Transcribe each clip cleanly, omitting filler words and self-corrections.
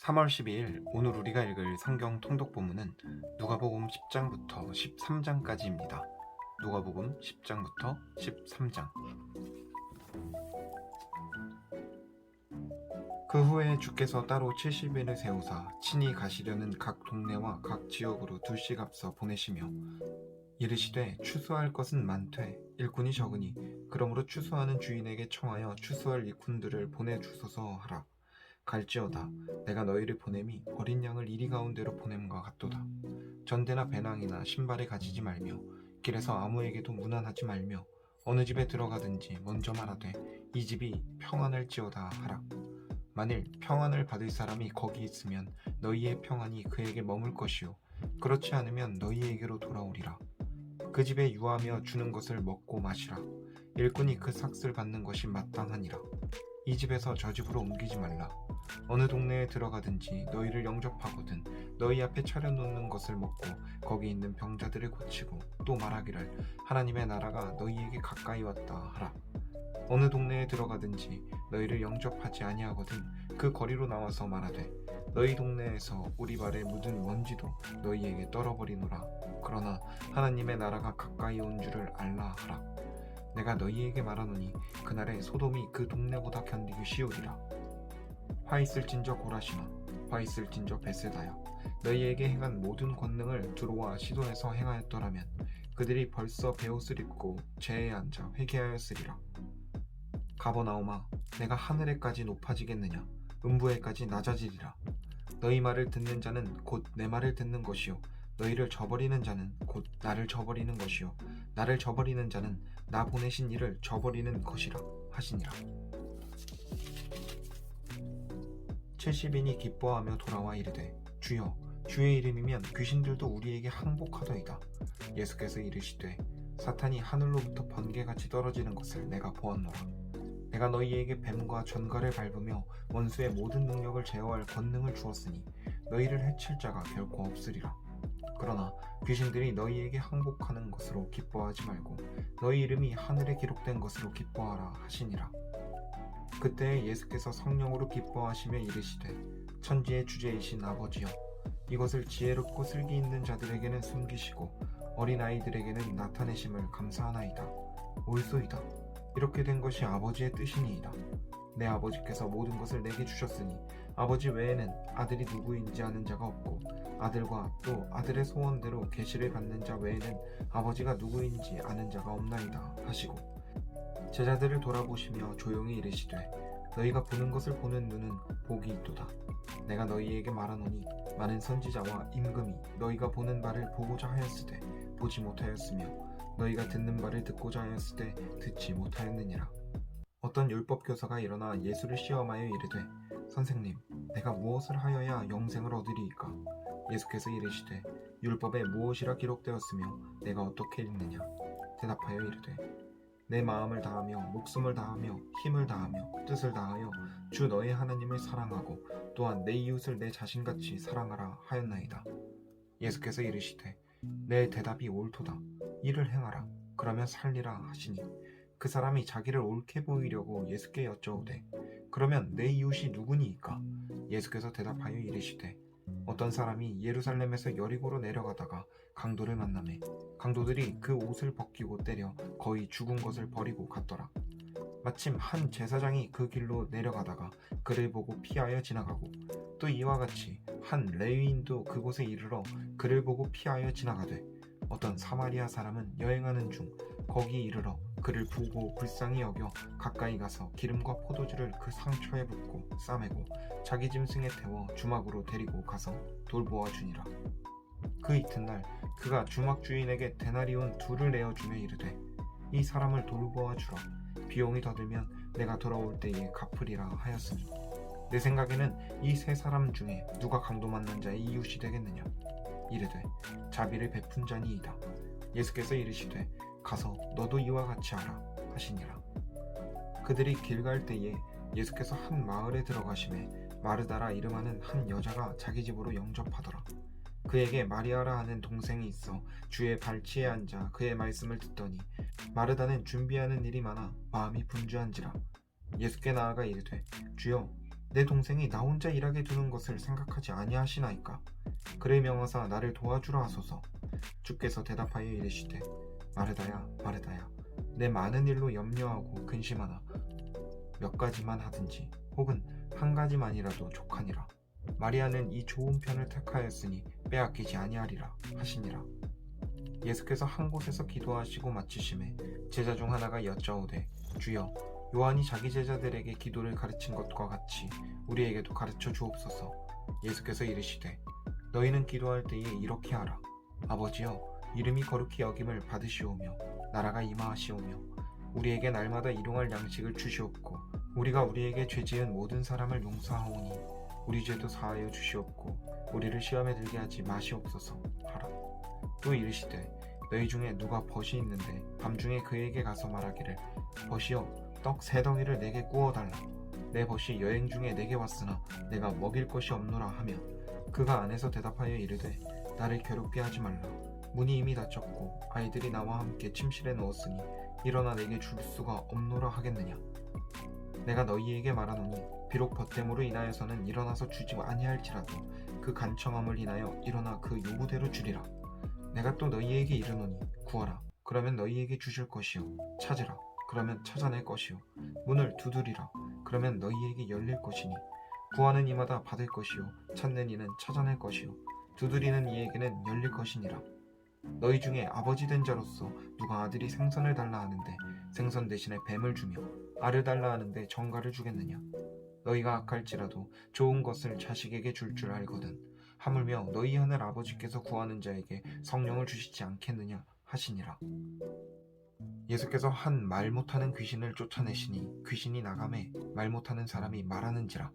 3월 12일 오늘 우리가 읽을 성경 통독 본문은 누가복음 10장부터 13장까지입니다. 누가복음 10장부터 13장. 그 후에 주께서 따로 70일을 세우사 친히 가시려는 각 동네와 각 지역으로 둘씩 앞서 보내시며 이르시되 추수할 것은 많되 일꾼이 적으니 그러므로 추수하는 주인에게 청하여 추수할 일꾼들을 보내주소서 하라. 갈지어다 내가 너희를 보냄이 어린 양을 이리 가운데로 보냄과 같도다. 전대나 배낭이나 신발에 가지지 말며 길에서 아무에게도 문안하지 말며 어느 집에 들어가든지 먼저 말하되 이 집이 평안할지어다 하라. 만일 평안을 받을 사람이 거기 있으면 너희의 평안이 그에게 머물 것이요 그렇지 않으면 너희에게로 돌아오리라. 그 집에 유하며 주는 것을 먹고 마시라. 일꾼이 그 삭슬 받는 것이 마땅하니라. 이 집에서 저 집으로 옮기지 말라. 어느 동네에 들어가든지 너희를 영접하거든 너희 앞에 차려놓는 것을 먹고 거기 있는 병자들을 고치고 또 말하기를 하나님의 나라가 너희에게 가까이 왔다 하라. 어느 동네에 들어가든지 너희를 영접하지 아니하거든 그 거리로 나와서 말하되 너희 동네에서 우리 발에 묻은 먼지도 너희에게 떨어버리노라. 그러나 하나님의 나라가 가까이 온 줄을 알라 하라. 내가 너희에게 말하노니 그날에 소돔이 그 동네보다 견디기 쉬우리라. 화 있을진저 고라시나 화 있을진저 베세다야 너희에게 행한 모든 권능을 두로와 시돈에서 행하였더라면 그들이 벌써 베옷을 입고 제에 앉아 회개하였으리라. 가버나오마 내가 하늘에까지 높아지겠느냐 음부에까지 낮아지리라. 너희 말을 듣는 자는 곧 내 말을 듣는 것이요 너희를 저버리는 자는 곧 나를 저버리는 것이요 나를 저버리는 자는 나 보내신 이를 저버리는 것이라 하시니라. 70인이 기뻐하며 돌아와 이르되 주여 주의 이름이면 귀신들도 우리에게 항복하더이다. 예수께서 이르시되 사탄이 하늘로부터 번개같이 떨어지는 것을 내가 보았노라. 내가 너희에게 뱀과 전갈을 밟으며 원수의 모든 능력을 제어할 권능을 주었으니 너희를 해칠 자가 결코 없으리라. 그러나 귀신들이 너희에게 항복하는 것으로 기뻐하지 말고 너희 이름이 하늘에 기록된 것으로 기뻐하라 하시니라. 그때 예수께서 성령으로 기뻐하시며 이르시되 천지의 주제이신 아버지여 이것을 지혜롭고 슬기 있는 자들에게는 숨기시고 어린아이들에게는 나타내심을 감사하나이다. 옳소이다. 이렇게 된 것이 아버지의 뜻이니이다. 내 아버지께서 모든 것을 내게 주셨으니 아버지 외에는 아들이 누구인지 아는 자가 없고 아들과 또 아들의 소원대로 계시를 받는 자 외에는 아버지가 누구인지 아는 자가 없나이다 하시고 제자들을 돌아보시며 조용히 이르시되 너희가 보는 것을 보는 눈은 복이 있도다. 내가 너희에게 말하노니 많은 선지자와 임금이 너희가 보는 바를 보고자 하였으되 보지 못하였으며 너희가 듣는 바를 듣고자 하였으되 듣지 못하였느니라. 어떤 율법교사가 일어나 예수를 시험하여 이르되 선생님 내가 무엇을 하여야 영생을 얻으리이까? 예수께서 이르시되 율법에 무엇이라 기록되었으며 내가 어떻게 읽느냐? 대답하여 이르되 내 마음을 다하며 목숨을 다하며 힘을 다하며 뜻을 다하여 주 너의 하나님을 사랑하고 또한 내 이웃을 내 자신같이 사랑하라 하였나이다. 예수께서 이르시되 내 대답이 옳도다. 이를 행하라. 그러면 살리라 하시니 그 사람이 자기를 옳게 보이려고 예수께 여쭤오되 그러면 내 이웃이 누구니이까? 예수께서 대답하여 이르시되 어떤 사람이 예루살렘에서 여리고로 내려가다가 강도를 만나매 강도들이 그 옷을 벗기고 때려 거의 죽은 것을 버리고 갔더라. 마침 한 제사장이 그 길로 내려가다가 그를 보고 피하여 지나가고 또 이와 같이 한 레위인도 그곳에 이르러 그를 보고 피하여 지나가되 어떤 사마리아 사람은 여행하는 중 거기 이르러 그를 보고 불쌍히 여겨 가까이 가서 기름과 포도주를 그 상처에 붓고 싸매고 자기 짐승에 태워 주막으로 데리고 가서 돌보아 주니라. 그 이튿날 그가 주막 주인에게 데나리온 2를 내어주며 이르되 이 사람을 돌보아 주라. 비용이 더 들면 내가 돌아올 때에 갚으리라 하였으니 내 생각에는 이 세 사람 중에 누가 강도 만난 자의 이웃이 되겠느냐? 이르되 자비를 베푼 자니이다. 예수께서 이르시되 가서 너도 이와 같이 하라 하시니라. 그들이 길 갈 때에 예수께서 한 마을에 들어가시매 마르다라 이름하는 한 여자가 자기 집으로 영접하더라. 그에게 마리아라 하는 동생이 있어 주의 발치에 앉아 그의 말씀을 듣더니 마르다는 준비하는 일이 많아 마음이 분주한지라. 예수께 나아가 이르되 주여 내 동생이 나 혼자 일하게 두는 것을 생각하지 아니하시나이까? 그를 명하사 나를 도와주라 하소서. 주께서 대답하여 이르시되 마르다야 마르다야, 내 많은 일로 염려하고 근심하나 몇 가지만 하든지 혹은 한 가지만이라도 족하니라. 마리아는 이 좋은 편을 택하였으니 빼앗기지 아니하리라 하시니라. 예수께서 한 곳에서 기도하시고 마치심에 제자 중 하나가 여짜오되 주여, 요한이 자기 제자들에게 기도를 가르친 것과 같이 우리에게도 가르쳐 주옵소서. 예수께서 이르시되 너희는 기도할 때에 이렇게 하라. 아버지여, 이름이 거룩히 여김을 받으시오며 나라가 임하시오며 우리에게 날마다 일용할 양식을 주시옵고 우리가 우리에게 죄지은 모든 사람을 용서하오니 우리 죄도 사하여 주시옵고 우리를 시험에 들게 하지 마시옵소서 하라. 또 이르시되 너희 중에 누가 벗이 있는데 밤중에 그에게 가서 말하기를 벗이여, 떡 3덩이를 내게 구워달라. 내 벗이 여행 중에 내게 왔으나 내가 먹일 것이 없노라 하며 그가 안에서 대답하여 이르되 나를 괴롭게 하지 말라. 문이 이미 닫혔고 아이들이 나와 함께 침실에 누웠으니 일어나 내게 줄 수가 없노라 하겠느냐. 내가 너희에게 말하노니 비록 벗됨으로 인하여서는 일어나서 주지 아니할지라도 그 간청함을 인하여 일어나 그 요구대로 주리라. 내가 또 너희에게 이르노니 구하라, 그러면 너희에게 주실 것이요. 찾으라, 그러면 찾아낼 것이요. 문을 두드리라, 그러면 너희에게 열릴 것이니 구하는 이마다 받을 것이요 찾는 이는 찾아낼 것이요 두드리는 이에게는 열릴 것이니라. 너희 중에 아버지 된 자로서 누가 아들이 생선을 달라 하는데 생선 대신에 뱀을 주며 알을 달라 하는데 정갈을 주겠느냐. 너희가 악할지라도 좋은 것을 자식에게 줄 줄 알거든 하물며 너희 하늘 아버지께서 구하는 자에게 성령을 주시지 않겠느냐 하시니라. 예수께서 한 말 못하는 귀신을 쫓아내시니 귀신이 나가매 말 못하는 사람이 말하는지라.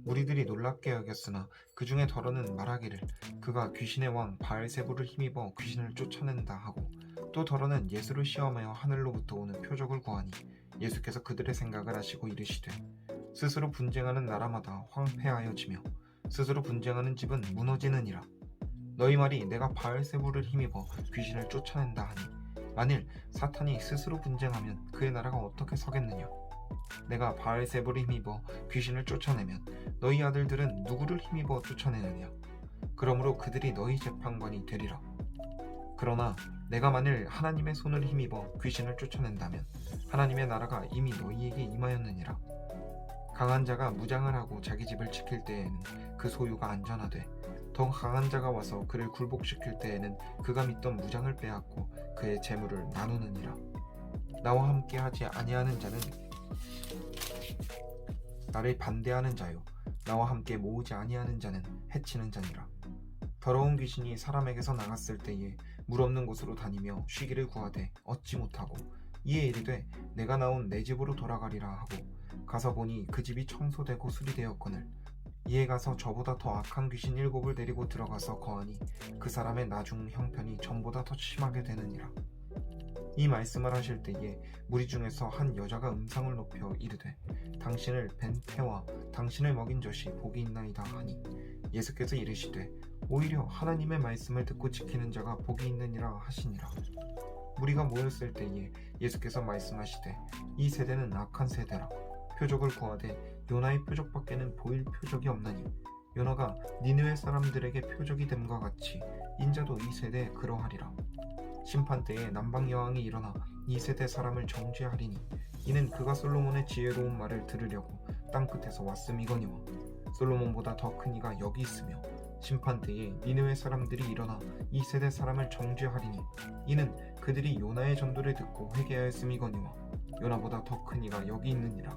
무리들이 놀랍게 여겼으나 그 중에 더러는 말하기를 그가 귀신의 왕 바알세불을 힘입어 귀신을 쫓아낸다 하고, 또 더러는 예수를 시험하여 하늘로부터 오는 표적을 구하니 예수께서 그들의 생각을 아시고 이르시되 스스로 분쟁하는 나라마다 황폐하여지며 스스로 분쟁하는 집은 무너지느니라. 너희 말이 내가 바알세불을 힘입어 귀신을 쫓아낸다 하니 만일 사탄이 스스로 분쟁하면 그의 나라가 어떻게 서겠느냐. 내가 바알세불을 힘입어 귀신을 쫓아내면 너희 아들들은 누구를 힘입어 쫓아내느냐. 그러므로 그들이 너희 재판관이 되리라. 그러나 내가 만일 하나님의 손을 힘입어 귀신을 쫓아낸다면 하나님의 나라가 이미 너희에게 임하였느니라. 강한 자가 무장을 하고 자기 집을 지킬 때에는 그 소유가 안전하되 더 강한 자가 와서 그를 굴복시킬 때에는 그가 믿던 무장을 빼앗고 그의 재물을 나누느니라. 나와 함께 하지 아니하는 자는 나를 반대하는 자요, 나와 함께 모으지 아니하는 자는 해치는 자니라. 더러운 귀신이 사람에게서 나갔을 때에 물 없는 곳으로 다니며 쉬기를 구하되 얻지 못하고 이에 이르되 내가 나온 내 집으로 돌아가리라 하고 가서 보니 그 집이 청소되고 수리되었거늘 이에 가서 저보다 더 악한 귀신 7을 데리고 들어가서 거하니 그 사람의 나중 형편이 전보다 더 심하게 되느니라. 이 말씀을 하실 때에 무리 중에서 한 여자가 음성을 높여 이르되 당신을 뵌 태와 당신을 먹인 젖이 복이 있나이다 하니 예수께서 이르시되 오히려 하나님의 말씀을 듣고 지키는 자가 복이 있느니라 하시니라. 무리가 모였을 때에 예수께서 말씀하시되 이 세대는 악한 세대라. 표적을 구하되 요나의 표적밖에는 보일 표적이 없나니 요나가 니느웨 사람들에게 표적이 됨과 같이 인자도 이 세대에 그러하리라. 심판 때에 남방 여왕이 일어나 이 세대 사람을 정죄하리니 이는 그가 솔로몬의 지혜로운 말을 들으려고 땅끝에서 왔음이거니와 솔로몬보다 더 큰 이가 여기 있으며 심판 때에 니느웨 사람들이 일어나 이 세대 사람을 정죄하리니 이는 그들이 요나의 전도를 듣고 회개하였음이거니와 요나보다 더 큰 이가 여기 있느니라.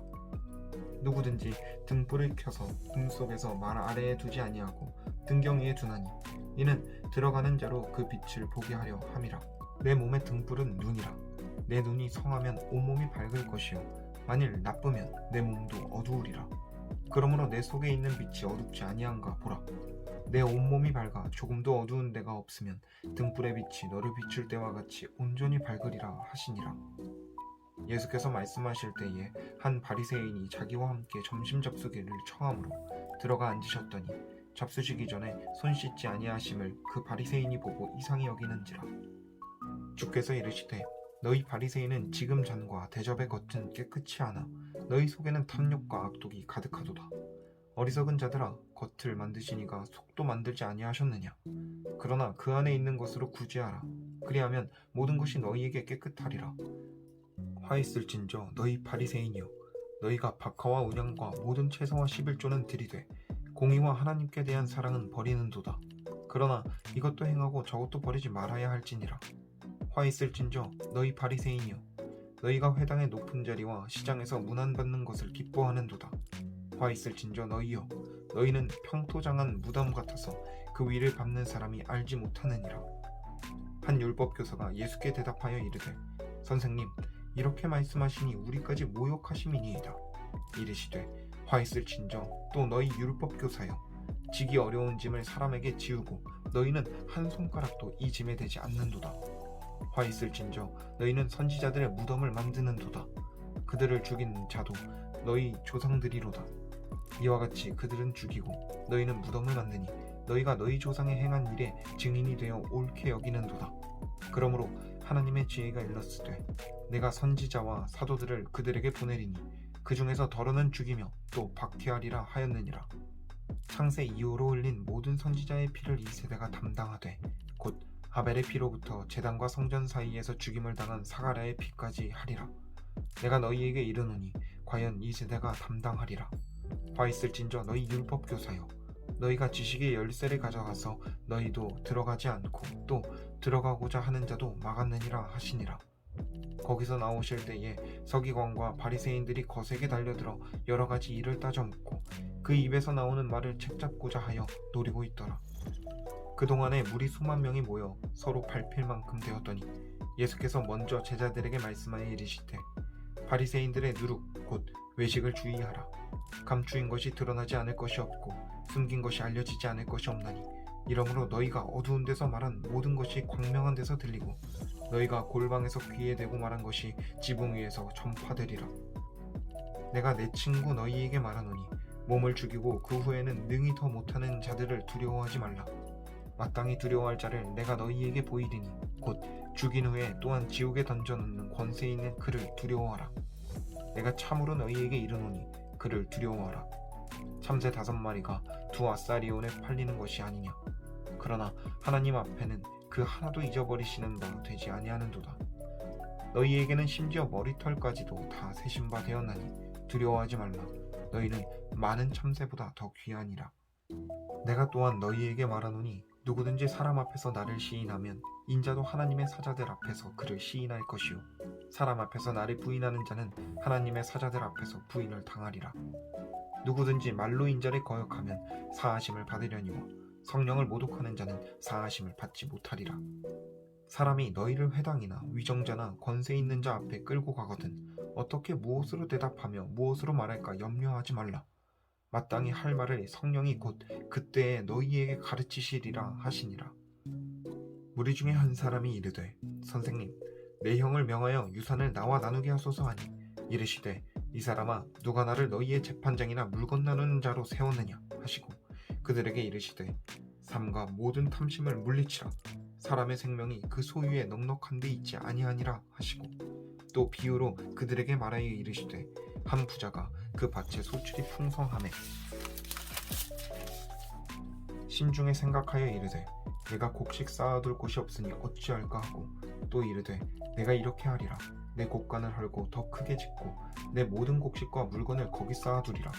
누구든지 등불을 켜서 꿈속에서 말 아래에 두지 아니하고 등경 위에 두나니 이는 들어가는 자로 그 빛을 보게 하려 함이라. 내 몸의 등불은 눈이라. 내 눈이 성하면 온몸이 밝을 것이요 만일 나쁘면 내 몸도 어두우리라. 그러므로 내 속에 있는 빛이 어둡지 아니한가 보라. 내 온몸이 밝아 조금도 어두운 데가 없으면 등불의 빛이 너를 비출 때와 같이 온전히 밝으리라 하시니라. 예수께서 말씀하실 때에 한 바리새인이 자기와 함께 점심 잡수기를 청함으로 들어가 앉으셨더니 잡수시기 전에 손 씻지 아니하심을 그 바리새인이 보고 이상히 여기는지라. 주께서 이르시되 너희 바리새인은 지금 잔과 대접의 겉은 깨끗이 하나 너희 속에는 탐욕과 악독이 가득하도다. 어리석은 자들아, 겉을 만드시니가 속도 만들지 아니하셨느냐? 그러나 그 안에 있는 것으로 구제하라. 그리하면 모든 것이 너희에게 깨끗하리라. 화 있을진저 너희 바리새인이여, 너희가 박하와 운양과 모든 채소와 11조는 들이되 공의와 하나님께 대한 사랑은 버리는도다. 그러나 이것도 행하고 저것도 버리지 말아야 할지니라. 화 있을진저 너희 바리새인이여, 너희가 회당의 높은 자리와 시장에서 문안받는 것을 기뻐하는도다. 화 있을진저 너희여, 너희는 평토장한 무덤 같아서 그 위를 밟는 사람이 알지 못하느니라. 한 율법교사가 예수께 대답하여 이르되, 선생님, 이렇게 말씀하시니 우리까지 모욕하심이니이다. 이르시되, 화 있을진저 또 너희 율법교사여, 지기 어려운 짐을 사람에게 지우고 너희는 한 손가락도 이 짐에 대지 않는도다. 화 있을진저 너희는 선지자들의 무덤을 만드는도다. 그들을 죽인 자도 너희 조상들이로다. 이와 같이 그들은 죽이고 너희는 무덤을 만드니 너희가 너희 조상의 행한 일에 증인이 되어 옳게 여기는도다. 그러므로 하나님의 지혜가 일렀으되, 내가 선지자와 사도들을 그들에게 보내리니 그 중에서 더러는 죽이며 또 박해하리라 하였느니라. 창세 이후로 흘린 모든 선지자의 피를 이 세대가 담당하되, 곧 하벨의 피로부터 제단과 성전 사이에서 죽임을 당한 사가랴의 피까지 하리라. 내가 너희에게 이르노니 과연 이 세대가 담당하리라. 화 있을진저 너희 율법교사여, 너희가 지식의 열쇠를 가져가서 너희도 들어가지 않고 또 들어가고자 하는 자도 막았느니라 하시니라. 거기서 나오실 때에 서기관과 바리새인들이 거세게 달려들어 여러 가지 일을 따져 묻고 그 입에서 나오는 말을 책잡고자 하여 노리고 있더라. 그동안에 무리 수만 명이 모여 서로 밟힐 만큼 되었더니 예수께서 먼저 제자들에게 말씀하여 이르시되, 바리새인들의 누룩 곧 외식을 주의하라. 감추인 것이 드러나지 않을 것이 없고 숨긴 것이 알려지지 않을 것이 없나니, 이러므로 너희가 어두운 데서 말한 모든 것이 광명한 데서 들리고 너희가 골방에서 귀에 대고 말한 것이 지붕 위에서 전파되리라. 내가 내 친구 너희에게 말하노니 몸을 죽이고 그 후에는 능히 더 못하는 자들을 두려워하지 말라. 마땅히 두려워할 자를 내가 너희에게 보이리니 곧 죽인 후에 또한 지옥에 던져놓는 권세 있는 그를 두려워하라. 내가 참으로 너희에게 이르노니 그를 두려워하라. 참새 5마리가 2아사리온에 팔리는 것이 아니냐. 그러나 하나님 앞에는 그 하나도 잊어버리시는 바 되지 아니하는도다. 너희에게는 심지어 머리털까지도 다 세신 바 되었나니 두려워하지 말라. 너희는 많은 참새보다 더 귀하니라. 내가 또한 너희에게 말하노니 누구든지 사람 앞에서 나를 시인하면 인자도 하나님의 사자들 앞에서 그를 시인할 것이요, 사람 앞에서 나를 부인하는 자는 하나님의 사자들 앞에서 부인을 당하리라. 누구든지 말로 인자를 거역하면 사하심을 받으려니와 성령을 모독하는 자는 사하심을 받지 못하리라. 사람이 너희를 회당이나 위정자나 권세 있는 자 앞에 끌고 가거든 어떻게 무엇으로 대답하며 무엇으로 말할까 염려하지 말라. 마땅히 할 말을 성령이 곧 그때에 너희에게 가르치시리라 하시니라. 무리 중에 한 사람이 이르되, 선생님, 내 형을 명하여 유산을 나와 나누게 하소서 하니, 이르시되, 이 사람아, 누가 나를 너희의 재판장이나 물건 나누는 자로 세웠느냐 하시고 그들에게 이르시되, 삼가 모든 탐심을 물리치라. 사람의 생명이 그 소유에 넉넉한 데 있지 아니하니라 하시고, 또 비유로 그들에게 말하여 이르시되, 한 부자가 그 밭에 소출이 풍성하매 심중에 생각하여 이르되, 내가 곡식 쌓아둘 곳이 없으니 어찌할까 하고, 또 이르되, 내가 이렇게 하리라. 내 곡간을 헐고 더 크게 짓고 내 모든 곡식과 물건을 거기 쌓아두리라.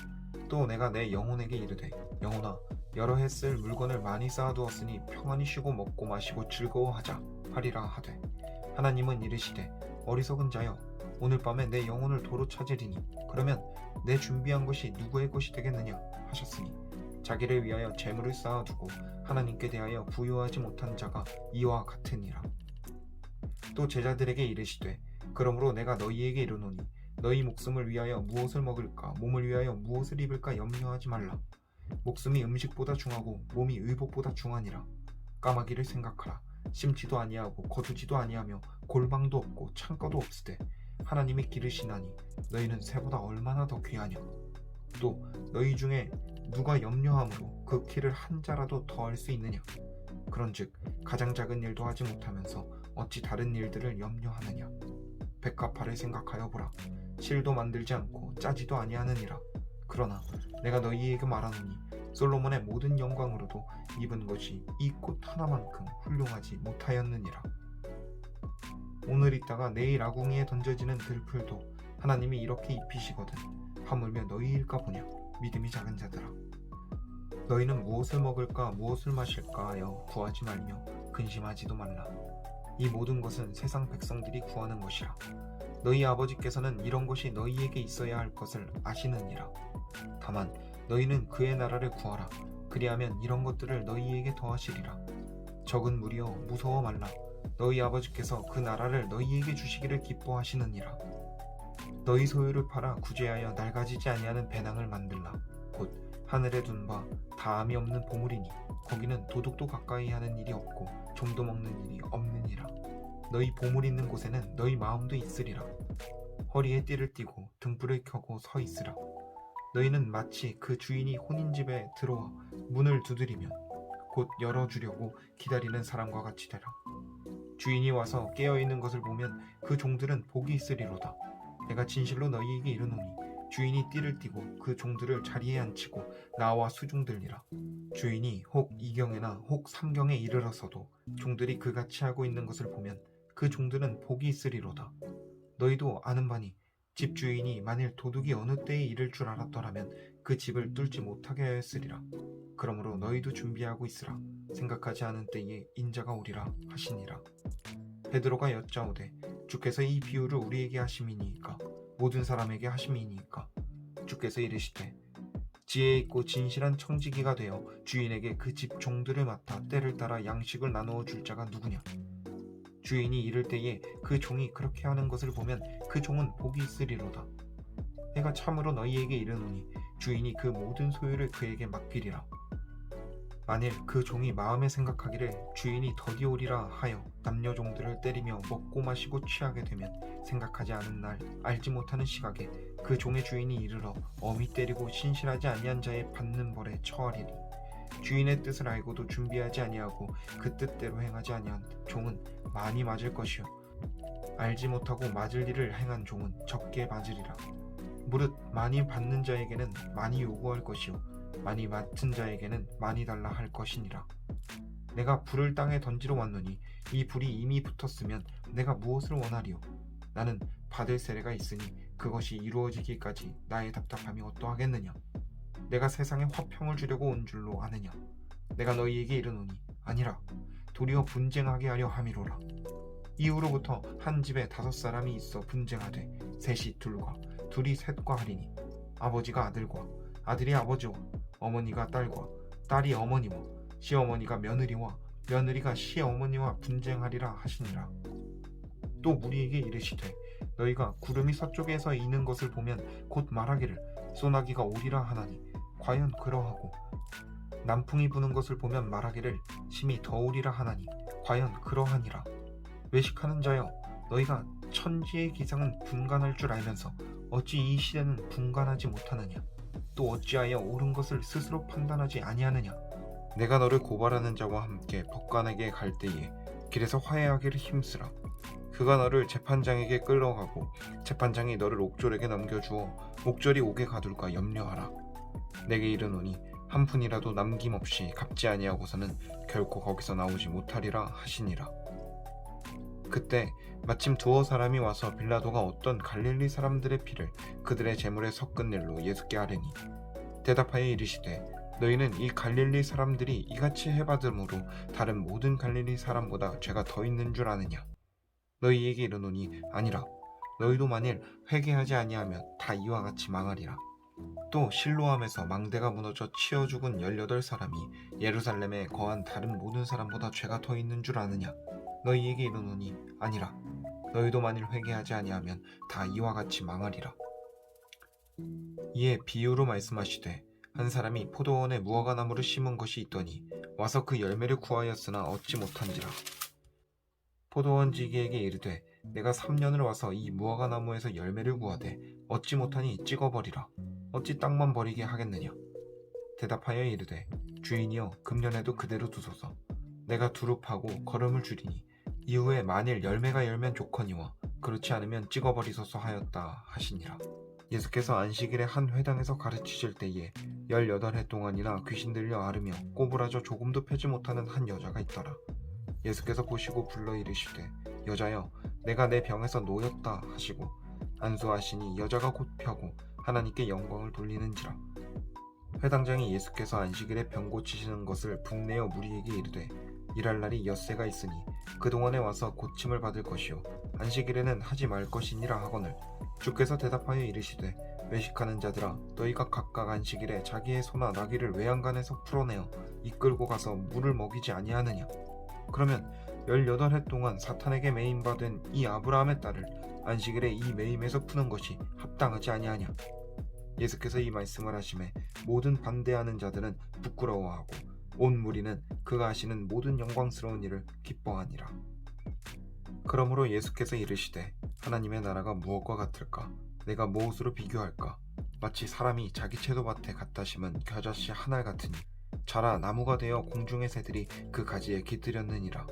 또 내가 내 영혼에게 이르되, 영혼아, 여러 해 쓸 물건을 많이 쌓아두었으니 평안히 쉬고 먹고 마시고 즐거워하자 하리라 하되, 하나님은 이르시되, 어리석은 자여, 오늘 밤에 내 영혼을 도로 찾으리니 그러면 내 준비한 것이 누구의 것이 되겠느냐 하셨으니, 자기를 위하여 재물을 쌓아두고 하나님께 대하여 부유하지 못한 자가 이와 같으니라. 또 제자들에게 이르시되, 그러므로 내가 너희에게 이르노니 너희 목숨을 위하여 무엇을 먹을까 몸을 위하여 무엇을 입을까 염려하지 말라. 목숨이 음식보다 중하고 몸이 의복보다 중하니라. 까마귀를 생각하라. 심지도 아니하고 거두지도 아니하며 골방도 없고 창고도 없으되 하나님이 기르시나니 너희는 새보다 얼마나 더 귀하냐. 또 너희 중에 누가 염려함으로 그 키를 한 자라도 더할 수 있느냐. 그런즉 가장 작은 일도 하지 못하면서 어찌 다른 일들을 염려하느냐. 백합화를 생각하여 보라. 실도 만들지 않고 짜지도 아니하느니라. 그러나 내가 너희에게 말하노니 솔로몬의 모든 영광으로도 입은 것이 이 꽃 하나만큼 훌륭하지 못하였느니라. 오늘 있다가 내일 아궁이에 던져지는 들풀도 하나님이 이렇게 입히시거든 하물며 너희일까 보냐 믿음이 작은 자들아. 너희는 무엇을 먹을까 무엇을 마실까 하여 구하지 말며 근심하지도 말라. 이 모든 것은 세상 백성들이 구하는 것이라. 너희 아버지께서는 이런 것이 너희에게 있어야 할 것을 아시느니라. 다만 너희는 그의 나라를 구하라. 그리하면 이런 것들을 너희에게 더하시리라. 적은 무리여 무서워 말라. 너희 아버지께서 그 나라를 너희에게 주시기를 기뻐하시느니라. 너희 소유를 팔아 구제하여 낡아지지 아니하는 배낭을 만들라. 곧 하늘에 둔 바 다함이 없는 보물이니 거기는 도둑도 가까이 하는 일이 없고 좀도 먹는 일이 없느니라. 너희 보물 있는 곳에는 너희 마음도 있으리라. 허리에 띠를 띠고 등불을 켜고 서 있으라. 너희는 마치 그 주인이 혼인집에 들어와 문을 두드리면 곧 열어주려고 기다리는 사람과 같이 되라. 주인이 와서 깨어있는 것을 보면 그 종들은 복이 있으리로다. 내가 진실로 너희에게 이르노니 주인이 띠를 띠고 그 종들을 자리에 앉히고 나와 수종들리라. 주인이 혹 2경에나 혹 3경에 이르러서도 종들이 그같이 하고 있는 것을 보면 그 종들은 복이 있으리로다. 너희도 아는 바니 집 주인이 만일 도둑이 어느 때에 이를 줄 알았더라면 그 집을 뚫지 못하게 하였으리라. 그러므로 너희도 준비하고 있으라. 생각하지 않은 때에 인자가 오리라 하시니라. 베드로가 여짜오되 주께서 이 비유를 우리에게 하심이니까 모든 사람에게 하심이니까. 주께서 이르시되 지혜 있고 진실한 청지기가 되어 주인에게 그 집 종들을 맡아 때를 따라 양식을 나누어 줄 자가 누구냐. 주인이 이를 때에 그 종이 그렇게 하는 것을 보면 그 종은 복이 있으리로다. 내가 참으로 너희에게 이르노니 주인이 그 모든 소유를 그에게 맡기리라. 만일 그 종이 마음에 생각하기를 주인이 더디 오리라 하여 남녀 종들을 때리며 먹고 마시고 취하게 되면 생각하지 않은 날 알지 못하는 시각에 그 종의 주인이 이르러 엄히 때리고 신실하지 아니한 자의 받는 벌에 처하리니 주인의 뜻을 알고도 준비하지 아니하고 그 뜻대로 행하지 아니한 종은 많이 맞을 것이요 알지 못하고 맞을 일을 행한 종은 적게 맞으리라. 무릇 많이 받는 자에게는 많이 요구할 것이요 많이 맡은 자에게는 많이 달라 할 것이니라. 내가 불을 땅에 던지러 왔노니 이 불이 이미 붙었으면 내가 무엇을 원하리요. 나는 받을 세례가 있으니 그것이 이루어지기까지 나의 답답함이 어떠하겠느냐. 내가 세상에 화평을 주려고 온 줄로 아느냐. 내가 너희에게 이르노니 아니라 도리어 분쟁하게 하려 함이로라. 이후로부터 한 집에 5사람이 있어 분쟁하되 셋이 둘과 둘이 셋과 하리니 아버지가 아들과 아들이 아버지와 어머니가 딸과 딸이 어머니와 시어머니가 며느리와 며느리가 시어머니와 분쟁하리라 하시니라. 또 무리에게 이르시되 너희가 구름이 서쪽에서 이는 것을 보면 곧 말하기를 소나기가 오리라 하나니 과연 그러하고 남풍이 부는 것을 보면 말하기를 심히 더우리라 하나니 과연 그러하니라. 외식하는 자여 너희가 천지의 기상은 분간할 줄 알면서 어찌 이 시대는 분간하지 못하느냐. 또 어찌하여 옳은 것을 스스로 판단하지 아니하느냐. 내가 너를 고발하는 자와 함께 법관에게 갈 때에 길에서 화해하기를 힘쓰라. 그가 너를 재판장에게 끌러가고 재판장이 너를 옥졸에게 넘겨주어 옥졸이 옥에 가둘까 염려하라. 내게 이르노니 한 푼이라도 남김없이 갚지 아니하고서는 결코 거기서 나오지 못하리라 하시니라. 그때 마침 두어 사람이 와서 빌라도가 어떤 갈릴리 사람들의 피를 그들의 제물에 섞은 일로 예수께 아뢰니 대답하여 이르시되 너희는 이 갈릴리 사람들이 이같이 해받음으로 다른 모든 갈릴리 사람보다 죄가 더 있는 줄 아느냐. 너희에게 이르노니 아니라. 너희도 만일 회개하지 아니하면 다 이와 같이 망하리라. 또 실로암에서 망대가 무너져 치어 죽은 18사람이 예루살렘에 거한 다른 모든 사람보다 죄가 더 있는 줄 아느냐. 너희에게 이르노니 아니라. 너희도 만일 회개하지 아니하면 다 이와 같이 망하리라. 이에 비유로 말씀하시되 한 사람이 포도원에 무화과나무를 심은 것이 있더니 와서 그 열매를 구하였으나 얻지 못한지라. 포도원지기에게 이르되 내가 3년을 와서 이 무화과나무에서 열매를 구하되 얻지 못하니 찍어버리라. 어찌 땅만 버리게 하겠느냐. 대답하여 이르되 주인이여 금년에도 그대로 두소서. 내가 두릅하고 거름을 줄이니 이후에 만일 열매가 열면 좋거니와 그렇지 않으면 찍어버리소서 하였다 하시니라. 예수께서 안식일에 한 회당에서 가르치실 때에 18해 동안이나 귀신 들려 앓으며 꼬부라져 조금도 펴지 못하는 한 여자가 있더라. 예수께서 보시고 불러 이르시되 여자여 내가 내 병에서 놓였다 하시고 안수하시니 여자가 곧 펴고 하나님께 영광을 돌리는지라. 회당장이 예수께서 안식일에 병 고치시는 것을 북내어 무리에게 이르되 일할 날이 엿새가 있으니 그동안에 와서 고침을 받을 것이요 안식일에는 하지 말 것이니라 하거늘 주께서 대답하여 이르시되 외식하는 자들아 너희가 각각 안식일에 자기의 소나 나귀를 외양간에서 풀어내어 이끌고 가서 물을 먹이지 아니하느냐. 그러면 18해 동안 사탄에게 매임바 된 이 아브라함의 딸을 안식일에 이 매임에서 푸는 것이 합당하지 아니하냐. 예수께서 이 말씀을 하심에 모든 반대하는 자들은 부끄러워하고 온 무리는 그가 하시는 모든 영광스러운 일을 기뻐하니라. 그러므로 예수께서 이르시되 하나님의 나라가 무엇과 같을까? 내가 무엇으로 비교할까? 마치 사람이 자기 채도밭에 갖다 심은 겨자씨 한 알 같으니 자라 나무가 되어 공중의 새들이 그 가지에 깃들였느니라.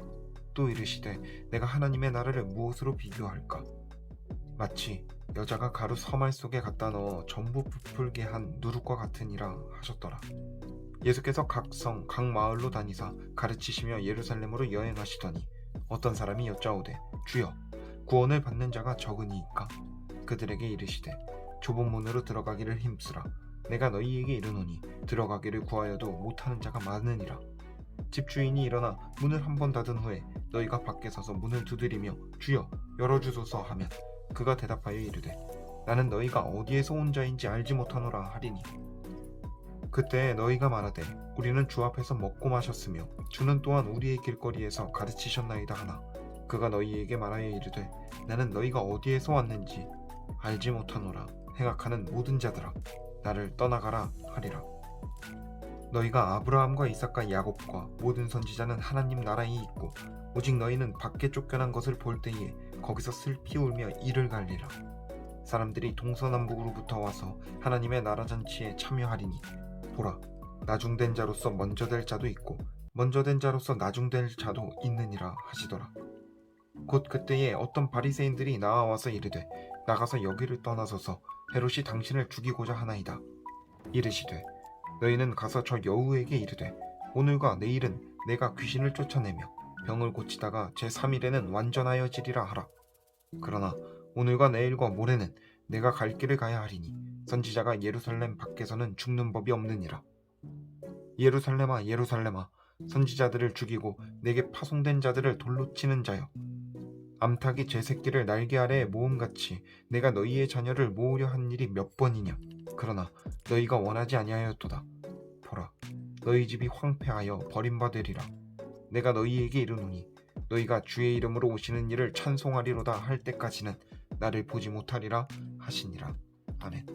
또 이르시되 내가 하나님의 나라를 무엇으로 비교할까? 마치 여자가 가루 서말 속에 갖다 넣어 전부 부풀게 한 누룩과 같으니라 하셨더라. 예수께서 각 성, 각 마을로 다니사 가르치시며 예루살렘으로 여행하시더니 어떤 사람이 여짜오되 주여 구원을 받는 자가 적으니이까? 그들에게 이르시되 좁은 문으로 들어가기를 힘쓰라. 내가 너희에게 이르노니 들어가기를 구하여도 못하는 자가 많으니라. 집주인이 일어나 문을 한 번 닫은 후에 너희가 밖에 서서 문을 두드리며 주여 열어주소서 하면 그가 대답하여 이르되 나는 너희가 어디에서 온 자인지 알지 못하노라 하리니 그때 너희가 말하되 우리는 주 앞에서 먹고 마셨으며 주는 또한 우리의 길거리에서 가르치셨나이다 하나 그가 너희에게 말하여 이르되 나는 너희가 어디에서 왔는지 알지 못하노라. 행악하는 모든 자들아 나를 떠나가라 하리라. 너희가 아브라함과 이삭과 야곱과 모든 선지자는 하나님 나라에 있고 오직 너희는 밖에 쫓겨난 것을 볼 때에 거기서 슬피 울며 이를 갈리라. 사람들이 동서남북으로부터 와서 하나님의 나라 잔치에 참여하리니 보라 나중된 자로서 먼저 될 자도 있고 먼저 된 자로서 나중될 자도 있느니라 하시더라. 곧 그때에 어떤 바리새인들이 나와서 이르되 나가서 여기를 떠나소서 헤롯이 당신을 죽이고자 하나이다. 이르시되 너희는 가서 저 여우에게 이르되 오늘과 내일은 내가 귀신을 쫓아내며 병을 고치다가 제3일에는 완전하여지리라 하라. 그러나 오늘과 내일과 모레는 내가 갈 길을 가야 하리니 선지자가 예루살렘 밖에서는 죽는 법이 없느니라. 예루살렘아 예루살렘아 선지자들을 죽이고 내게 파송된 자들을 돌로 치는 자여 암탉이 제 새끼를 날개 아래에 모음같이 내가 너희의 자녀를 모으려 한 일이 몇 번이냐. 그러나 너희가 원하지 아니하였도다. 보라 너희 집이 황폐하여 버림받으리라. 내가 너희에게 이르노니 너희가 주의 이름으로 오시는 일을 찬송하리로다 할 때까지는 나를 보지 못하리라 하시니라. 아멘.